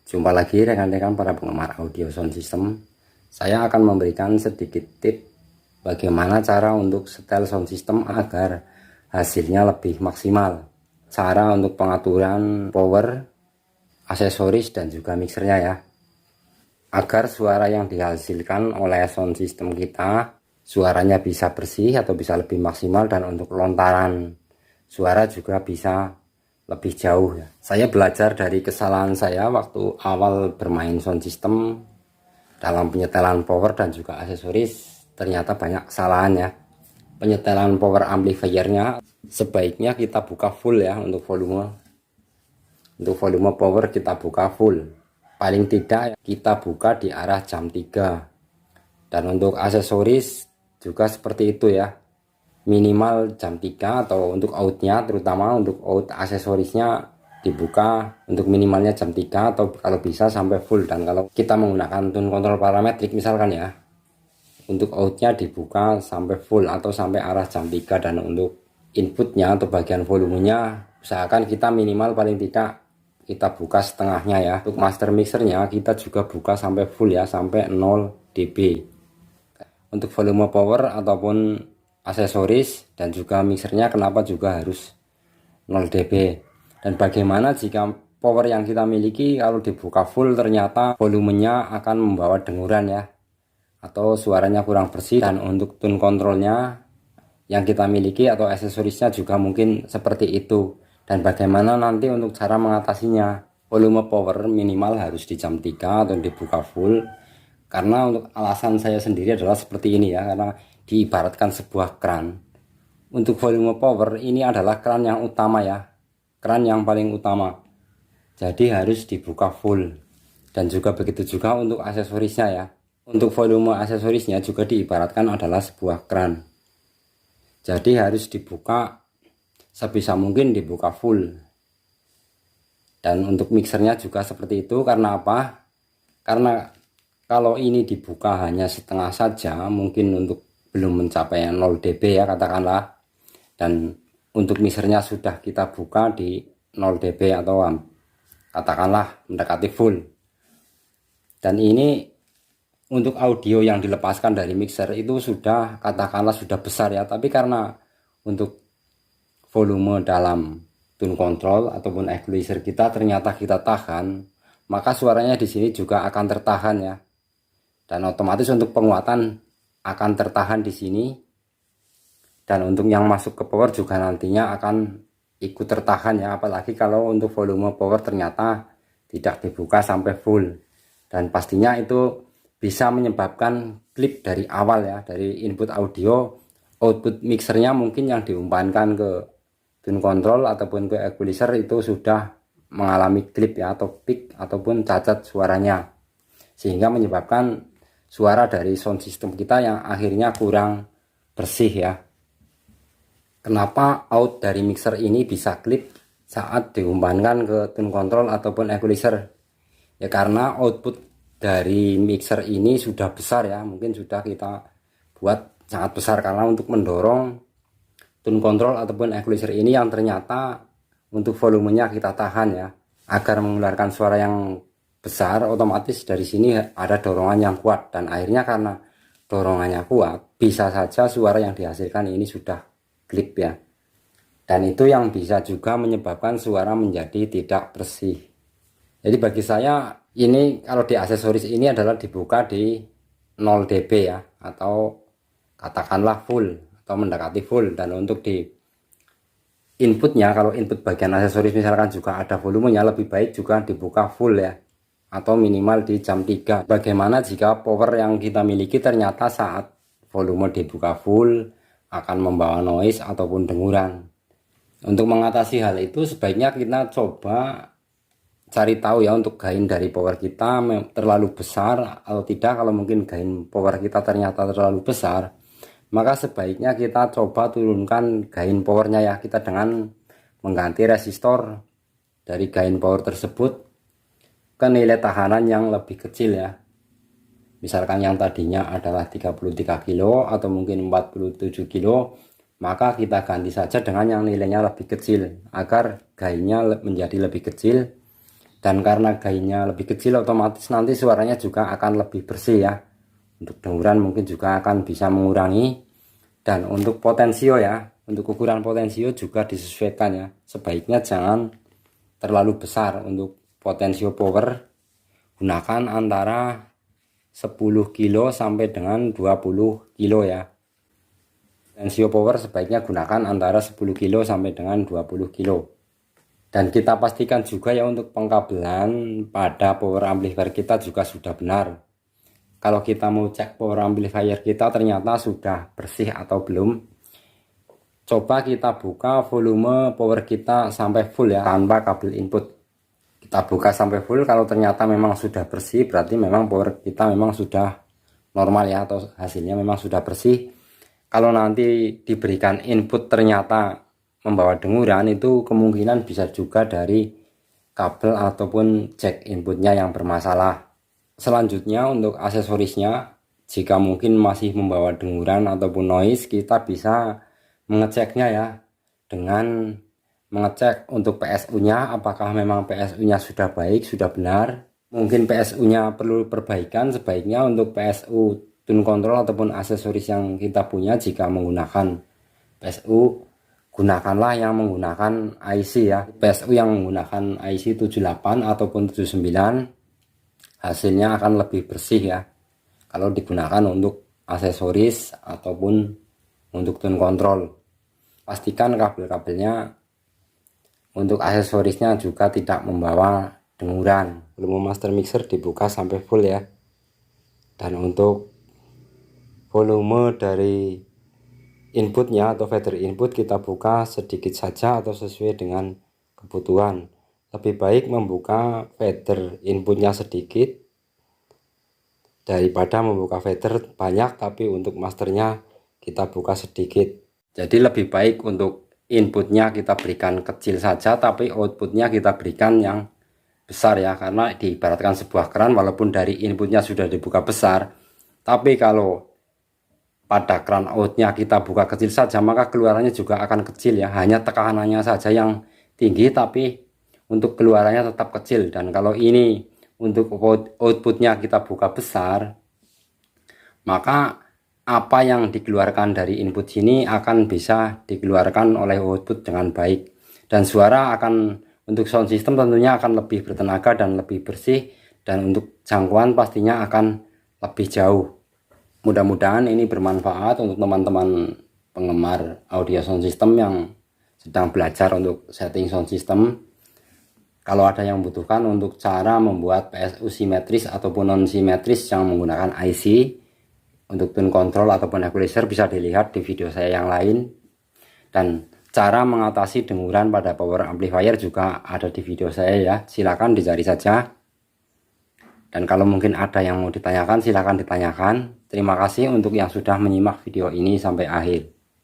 Jumpa lagi rekan-rekan para penggemar audio sound system. Saya akan memberikan sedikit tip bagaimana cara untuk setel sound system agar hasilnya lebih maksimal. Cara untuk pengaturan power, aksesoris dan juga mixernya ya. Agar suara yang dihasilkan oleh sound system kita suaranya bisa bersih atau bisa lebih maksimal, dan untuk lontaran suara juga bisa lebih jauh ya. Saya belajar dari kesalahan saya waktu awal bermain sound system dalam penyetelan power dan juga aksesoris. Ternyata banyak kesalahan ya. Penyetelan power amplifiernya sebaiknya kita buka full ya. Untuk volume power kita buka full, paling tidak kita buka di arah jam 3. Dan untuk aksesoris juga seperti itu ya, minimal jam 3, atau untuk outnya, terutama untuk out aksesorisnya dibuka untuk minimalnya jam 3 atau kalau bisa sampai full. Dan kalau kita menggunakan tune control parametrik misalkan ya, untuk outnya dibuka sampai full atau sampai arah jam 3. Dan untuk inputnya atau bagian volumenya usahakan kita minimal paling tidak kita buka setengahnya ya. Untuk master mixernya kita juga buka sampai full ya, sampai 0 dB. Untuk volume power ataupun aksesoris dan juga mixernya kenapa juga harus 0 dB. Dan bagaimana jika power yang kita miliki kalau dibuka full ternyata volumenya akan membawa denguran ya, atau suaranya kurang bersih. Dan untuk tune controlnya yang kita miliki atau aksesorisnya juga mungkin seperti itu. Dan bagaimana nanti untuk cara mengatasinya. Volume power minimal harus di jam 3 atau dibuka full. Karena untuk alasan saya sendiri adalah seperti ini ya, karena diibaratkan sebuah keran. Untuk volume power ini adalah keran yang utama ya, keran yang paling utama, jadi harus dibuka full. Dan juga begitu juga untuk aksesorisnya ya. Untuk volume aksesorisnya juga diibaratkan adalah sebuah keran, jadi harus dibuka sebisa mungkin, dibuka full. Dan untuk mixernya juga seperti itu. Karena apa? Karena kalau ini dibuka hanya setengah saja, mungkin untuk belum mencapai 0 dB ya katakanlah, dan untuk mixernya sudah kita buka di 0 dB atau katakanlah mendekati full. Dan ini untuk audio yang dilepaskan dari mixer itu sudah katakanlah sudah besar ya, tapi karena untuk volume dalam tune control ataupun equalizer kita ternyata kita tahan, maka suaranya di sini juga akan tertahan ya. Dan otomatis untuk penguatan akan tertahan di sini, dan untuk yang masuk ke power juga nantinya akan ikut tertahan ya. Apalagi kalau untuk volume power ternyata tidak dibuka sampai full, dan pastinya itu bisa menyebabkan klip dari awal ya, dari input audio. Output mixernya mungkin yang diumpankan ke tune control ataupun ke equalizer itu sudah mengalami klip ya, atau peak ataupun cacat suaranya, sehingga menyebabkan suara dari sound system kita yang akhirnya kurang bersih ya. Kenapa out dari mixer ini bisa klip saat diumpankan ke tune control ataupun equalizer? Ya karena output dari mixer ini sudah besar ya, mungkin sudah kita buat sangat besar karena untuk mendorong tune control ataupun equalizer ini yang ternyata untuk volumenya kita tahan ya, agar mengeluarkan suara yang besar. Otomatis dari sini ada dorongan yang kuat, dan akhirnya karena dorongannya kuat bisa saja suara yang dihasilkan ini sudah klip ya. Dan itu yang bisa juga menyebabkan suara menjadi tidak bersih. Jadi bagi saya ini kalau di aksesoris ini adalah dibuka di 0 dB ya, atau katakanlah full atau mendekati full. Dan untuk di inputnya, kalau input bagian aksesoris misalkan juga ada volumenya, lebih baik juga dibuka full ya, atau minimal di jam 3. Bagaimana jika power yang kita miliki ternyata saat volume dibuka full akan membawa noise ataupun denguran? Untuk mengatasi hal itu sebaiknya kita coba cari tahu ya, untuk gain dari power kita terlalu besar atau tidak. Kalau mungkin gain power kita ternyata terlalu besar, maka sebaiknya kita coba turunkan gain powernya ya, kita dengan mengganti resistor dari gain power tersebut ke nilai tahanan yang lebih kecil ya. Misalkan yang tadinya adalah 33 kilo atau mungkin 47 kilo, maka kita ganti saja dengan yang nilainya lebih kecil agar gainnya menjadi lebih kecil Dan karena gainnya lebih kecil, otomatis nanti suaranya juga akan lebih bersih ya. Untuk denguran mungkin juga akan bisa mengurangi. Dan untuk potensio ya, untuk ukuran potensio juga disesuaikan ya. Sebaiknya jangan terlalu besar. Untuk potensio power gunakan antara 10 kilo sampai dengan 20 kilo ya. Potensio power sebaiknya gunakan antara 10 kilo sampai dengan 20 kilo. Dan kita pastikan juga ya untuk pengkabelan pada power amplifier kita juga sudah benar. Kalau kita mau cek power amplifier kita ternyata sudah bersih atau belum, coba kita buka volume power kita sampai full ya, tanpa kabel input. Kita buka sampai full, kalau ternyata memang sudah bersih berarti memang power kita memang sudah normal ya, atau hasilnya memang sudah bersih. Kalau nanti diberikan input ternyata membawa denguran, itu kemungkinan bisa juga dari kabel ataupun jack inputnya yang bermasalah. Selanjutnya untuk aksesorisnya, jika mungkin masih membawa denguran ataupun noise, kita bisa mengeceknya ya dengan mengecek untuk PSU nya, apakah memang PSU nya sudah baik, sudah benar. Mungkin PSU nya perlu perbaikan, sebaiknya untuk PSU tune control ataupun aksesoris yang kita punya, jika menggunakan PSU, gunakanlah yang menggunakan IC ya. PSU yang menggunakan IC 78 ataupun 79 hasilnya akan lebih bersih ya, kalau digunakan untuk aksesoris ataupun untuk tune control. Pastikan kabel-kabelnya untuk aksesorisnya juga tidak membawa denguran. Volume master mixer dibuka sampai full ya. Dan untuk volume dari inputnya atau fader input kita buka sedikit saja atau sesuai dengan kebutuhan. Lebih baik membuka fader inputnya sedikit daripada membuka fader banyak tapi untuk masternya kita buka sedikit. Jadi lebih baik untuk inputnya kita berikan kecil saja tapi outputnya kita berikan yang besar ya, karena diibaratkan sebuah keran, walaupun dari inputnya sudah dibuka besar, tapi kalau pada keran outnya kita buka kecil saja, maka keluarannya juga akan kecil ya, hanya tekanannya saja yang tinggi tapi untuk keluarannya tetap kecil. Dan kalau ini untuk outputnya kita buka besar, maka apa yang dikeluarkan dari input sini akan bisa dikeluarkan oleh output dengan baik, dan suara akan untuk sound system tentunya akan lebih bertenaga dan lebih bersih, dan untuk jangkauan pastinya akan lebih jauh. Mudah-mudahan ini bermanfaat untuk teman-teman penggemar audio sound system yang sedang belajar untuk setting sound system. Kalau ada yang membutuhkan untuk cara membuat PSU simetris ataupun non simetris yang menggunakan IC untuk tune control ataupun equalizer, bisa dilihat di video saya yang lain. Dan cara mengatasi denguran pada power amplifier juga ada di video saya ya, silakan dicari saja. Dan kalau mungkin ada yang mau ditanyakan, silakan ditanyakan. Terima kasih untuk yang sudah menyimak video ini sampai akhir.